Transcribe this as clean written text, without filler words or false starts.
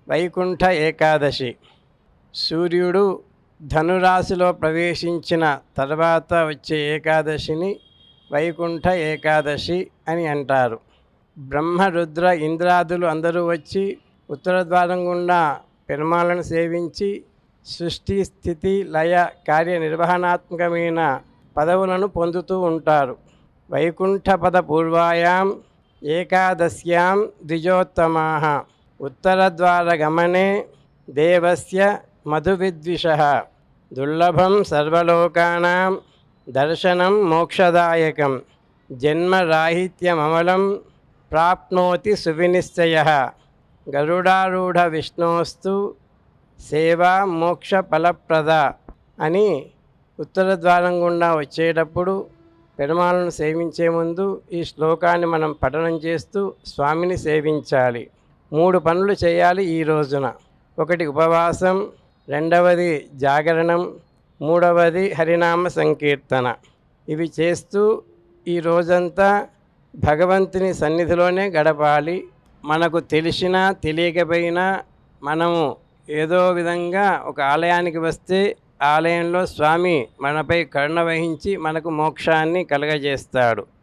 వైకుంఠ ఏకాదశి. సూర్యుడు ధనురాశిలో ప్రవేశించిన తర్వాత వచ్చే ఏకాదశిని వైకుంఠ ఏకాదశి అని అంటారు. బ్రహ్మ, రుద్ర, ఇంద్రాదులు అందరూ వచ్చి ఉత్తర ద్వారం గుండా పెరుమాళను సేవించి సృష్టి, స్థితి, లయ, కార్యనిర్వహణాత్మకమైన పదవులను పొందుతూ ఉంటారు. వైకుంఠ పద పూర్వాయాం ఏకాదశ్యాం ద్విజోత్తమాః ఉత్తరద్వారగమనే దేవస్య మధువిద్విషః దుర్లభం సర్వలోకానాం దర్శనం మోక్షదాయకం జన్మరాహిత్యమమలం ప్రాప్నోతి సువినిశ్చయః గరుడారూఢ విష్ణోస్తు సేవా మోక్ష ఫలప్రద అని ఉత్తర ద్వారం గుండా వచ్చేటప్పుడు పెరుమాళను సేవించే ముందు ఈ శ్లోకాన్ని మనం పఠనం చేస్తూ స్వామిని సేవించాలి. 3 పనులు చేయాలి ఈ రోజున. 1 ఉపవాసం, 2వది జాగరణం, 3వది హరినామ సంకీర్తన. ఇవి చేస్తూ ఈ రోజంతా భగవంతుని సన్నిధిలోనే గడపాలి. మనకు తెలిసినా తెలియకపోయినా మనము ఏదో విధంగా ఒక ఆలయానికి వస్తే ఆలయంలో స్వామి మనపై కరుణ వహించి మనకు మోక్షాన్ని కలుగజేస్తాడు.